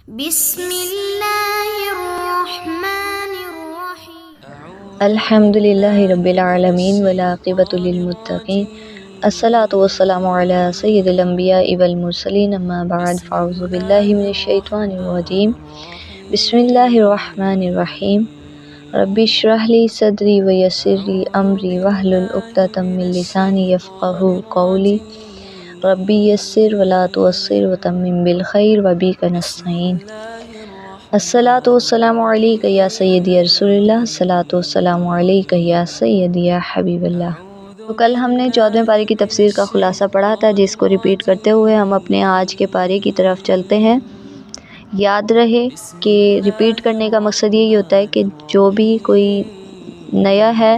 بسم اللہ الرحمن الرحیم الحمدللہ رب العالمین والعاقبۃ للمتقین الصلاۃ والسلام علی سید الانبیاء والمرسلین اما بعد فاعوذ باللہ من الشیطان الرجیم بسم اللہ الرحمن الرحیم رب اشرح لی صدری ویسر لی امری واحلل عقدۃ من لسانی یفقہوا قولی ربی یسر ولا تعسر وتمم بالخیر وبک نستعین الصلاۃ والسلام علیک یا سیدی یا رسول اللہ، الصلاۃ والسلام علیک یا سیدی یا حبیب اللہ۔ تو کل ہم نے 14ویں پارے کی تفسیر کا خلاصہ پڑھا تھا، جس کو ریپیٹ کرتے ہوئے ہم اپنے آج کے پارے کی طرف چلتے ہیں۔ یاد رہے کہ ریپیٹ کرنے کا مقصد یہی ہوتا ہے کہ جو بھی کوئی نیا ہے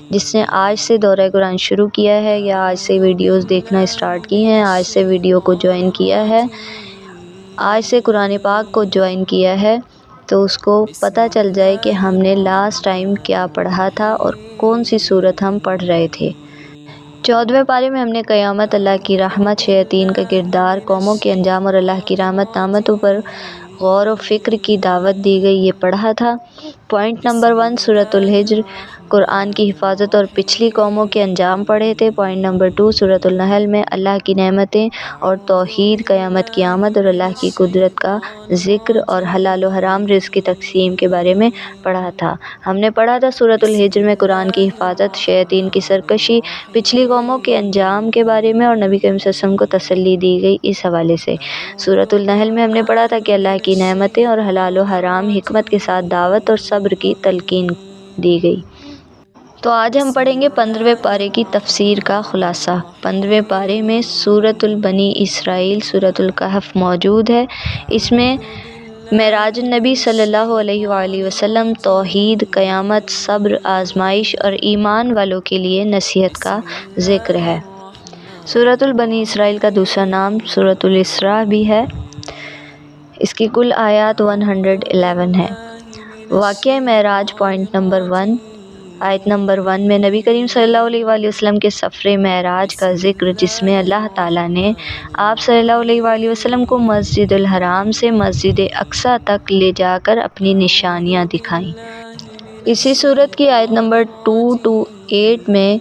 جس نے آج سے دورہ قرآن شروع کیا ہے یا آج سے ویڈیوز دیکھنا اسٹارٹ کی ہیں، آج سے ویڈیو کو جوائن کیا ہے، آج سے قرآن پاک کو جوائن کیا ہے، تو اس کو پتہ چل جائے کہ ہم نے لاسٹ ٹائم کیا پڑھا تھا اور کون سی صورت ہم پڑھ رہے تھے۔ 14ویں پارے میں ہم نے قیامت، اللہ کی رحمت، شیاطین کا کردار، قوموں کے انجام اور اللہ کی رحمت نعمتوں پر غور و فکر کی دعوت دی گئی، یہ پڑھا تھا۔ پوائنٹ نمبر 1 سورۃ الحجر، قرآن کی حفاظت اور پچھلی قوموں کے انجام پڑھے تھے۔ پوائنٹ نمبر 2 سورۃ النحل میں اللہ کی نعمتیں اور توحید، قیامت کی آمد اور اللہ کی قدرت کا ذکر اور حلال و حرام رزق کی تقسیم کے بارے میں پڑھا تھا۔ ہم نے پڑھا تھا سورۃ الحجر میں قرآن کی حفاظت، شیاطین کی سرکشی، پچھلی قوموں کے انجام کے بارے میں اور نبی کریم صلی اللہ علیہ وسلم کو تسلی دی گئی اس حوالے سے۔ سورۃ النحل میں ہم نے پڑھا تھا کہ اللہ کی نعمتیں اور حلال و حرام حکمت کے ساتھ دعوت اور صبر کی تلقین دی گئی۔ تو آج ہم پڑھیں گے 15ویں پارے کی تفسیر کا خلاصہ۔ 15ویں پارے میں سورۃ البنی اسرائیل، سورۃ الکہف موجود ہے۔ اس میں معراج النبی صلی اللہ علیہ وآلہ وسلم، توحید، قیامت، صبر، آزمائش اور ایمان والوں کے لیے نصیحت کا ذکر ہے۔ سورۃ البنی اسرائیل کا دوسرا نام سورۃ الاسراء بھی ہے۔ اس کی کل آیات 111 ہے۔ واقعہ معراج، پوائنٹ نمبر 1، آیت نمبر 1 میں نبی کریم صلی اللہ علیہ وآلہ وسلم کے سفر معراج کا ذکر، جس میں اللہ تعالیٰ نے آپ صلی اللہ علیہ وآلہ وسلم کو مسجد الحرام سے مسجد اقصیٰ تک لے جا کر اپنی نشانیاں دکھائیں۔ اسی صورت کی آیت نمبر 2 to 8 میں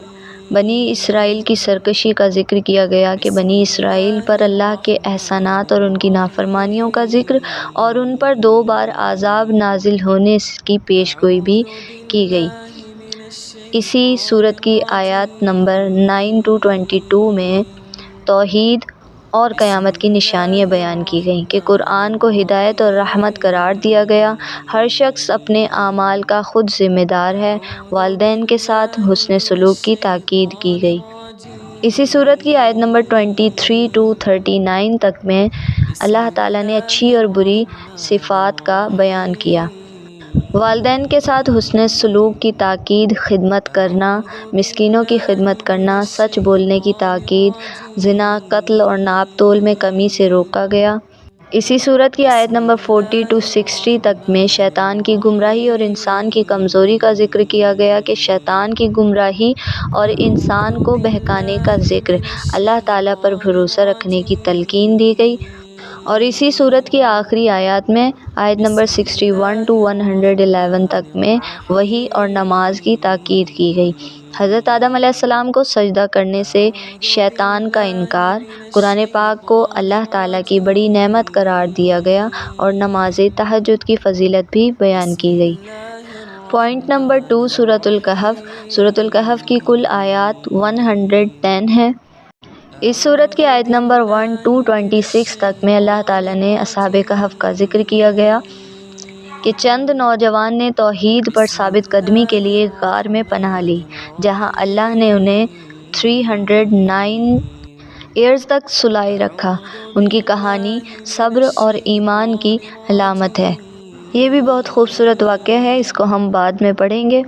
بنی اسرائیل کی سرکشی کا ذکر کیا گیا کہ بنی اسرائیل پر اللہ کے احسانات اور ان کی نافرمانیوں کا ذکر اور ان پر 2 بار عذاب نازل ہونے کی پیش گوئی بھی کی گئی۔ اسی صورت کی آیات نمبر 9 to 22 میں توحید اور قیامت کی نشانیاں بیان کی گئیں کہ قرآن کو ہدایت اور رحمت قرار دیا گیا، ہر شخص اپنے اعمال کا خود ذمہ دار ہے، والدین کے ساتھ حسن سلوک کی تاکید کی گئی۔ اسی صورت کی آیت نمبر 23 to 39 تک میں اللہ تعالیٰ نے اچھی اور بری صفات کا بیان کیا۔ والدین کے ساتھ حسن سلوک کی تاکید، خدمت کرنا، مسکینوں کی خدمت کرنا، سچ بولنے کی تاکید، زنا، قتل اور ناپ تول میں کمی سے روکا گیا۔ اسی صورت کی آیت نمبر 40 to 60 تک میں شیطان کی گمراہی اور انسان کی کمزوری کا ذکر کیا گیا کہ شیطان کی گمراہی اور انسان کو بہکانے کا ذکر، اللہ تعالیٰ پر بھروسہ رکھنے کی تلقین دی گئی۔ اور اسی صورت کی آخری آیات میں آیت نمبر 61 to 111 تک میں وحی اور نماز کی تاکید کی گئی۔ حضرت آدم علیہ السلام کو سجدہ کرنے سے شیطان کا انکار، قرآن پاک کو اللہ تعالیٰ کی بڑی نعمت قرار دیا گیا اور نماز تہجد کی فضیلت بھی بیان کی گئی۔ پوائنٹ نمبر 2 سورۃ الکہف، سورۃ الکہف کی کل آیات 110 ہے۔ اس سورت کی آیت نمبر 1 to 26 تک میں اللہ تعالیٰ نے اصحاب کہف کا ذکر کیا گیا کہ چند نوجوان نے توحید پر ثابت قدمی کے لیے غار میں پناہ لی، جہاں اللہ نے انہیں 309 ایئرز تک سلائے رکھا۔ ان کی کہانی صبر اور ایمان کی علامت ہے۔ یہ بھی بہت خوبصورت واقعہ ہے، اس کو ہم بعد میں پڑھیں گے۔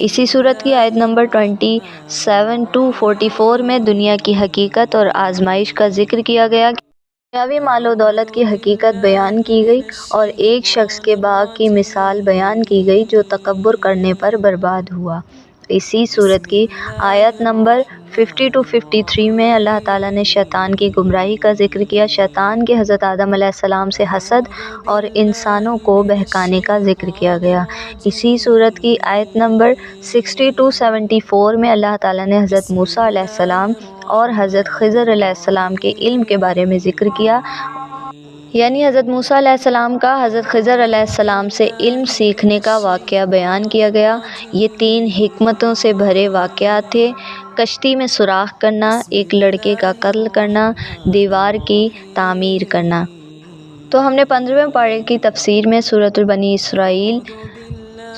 اسی صورت کی آیت نمبر 27 to 44 میں دنیا کی حقیقت اور آزمائش کا ذکر کیا گیا کہ دنیاوی مال و دولت کی حقیقت بیان کی گئی اور ایک شخص کے باغ کی مثال بیان کی گئی جو تکبر کرنے پر برباد ہوا۔ اسی صورت کی آیت نمبر 50 to 53 میں اللہ تعالیٰ نے شیطان کی گمراہی کا ذکر کیا، شیطان کے حضرت آدم علیہ السلام سے حسد اور انسانوں کو بہکانے کا ذکر کیا گیا۔ اسی صورت کی آیت نمبر 60 to 74 میں اللہ تعالیٰ نے حضرت موسیٰ علیہ السلام اور حضرت خضر علیہ السلام کے علم کے بارے میں ذکر کیا، یعنی حضرت موسیٰ علیہ السلام کا حضرت خضر علیہ السلام سے علم سیکھنے کا واقعہ بیان کیا گیا۔ یہ 3 حکمتوں سے بھرے واقعات تھے: کشتی میں سوراخ کرنا، ایک لڑکے کا قتل کرنا، دیوار کی تعمیر کرنا۔ تو ہم نے 15ویں پارے کی تفسیر میں سورۃ بنی اسرائیل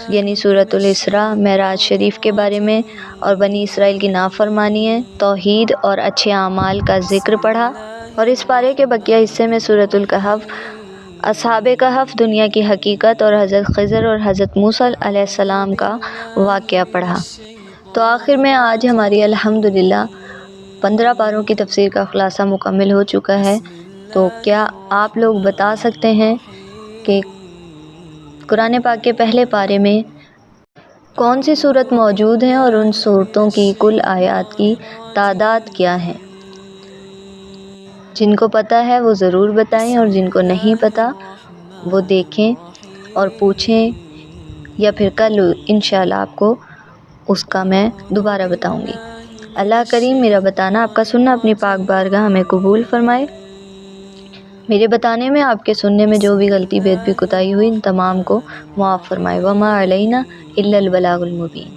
یعنی سورۃ الاسراء، معراج شریف کے بارے میں اور بنی اسرائیل کی نافرمانی ہے، توحید اور اچھے اعمال کا ذکر پڑھا، اور اس پارے کے بقیہ حصے میں سورۃ الکہف، اصحاب کہف، دنیا کی حقیقت اور حضرت خضر اور حضرت موسیٰ علیہ السلام کا واقعہ پڑھا۔ تو آخر میں آج ہماری الحمدللہ 15 پاروں کی تفسیر کا خلاصہ مکمل ہو چکا ہے۔ تو کیا آپ لوگ بتا سکتے ہیں کہ قرآن پاک کے پہلے پارے میں کون سی صورت موجود ہیں اور ان صورتوں کی کل آیات کی تعداد کیا ہے؟ جن کو پتہ ہے وہ ضرور بتائیں، اور جن کو نہیں پتہ وہ دیکھیں اور پوچھیں، یا پھر کل انشاءاللہ آپ کو اس کا میں دوبارہ بتاؤں گی۔ اللہ کریم میرا بتانا، آپ کا سننا اپنی پاک بارگاہ ہمیں قبول فرمائے۔ میرے بتانے میں، آپ کے سننے میں جو بھی غلطی، بے ادبی، کوتاہی ہوئی، ان تمام کو معاف فرمائے۔ وما علینا الا البلاغ المبین۔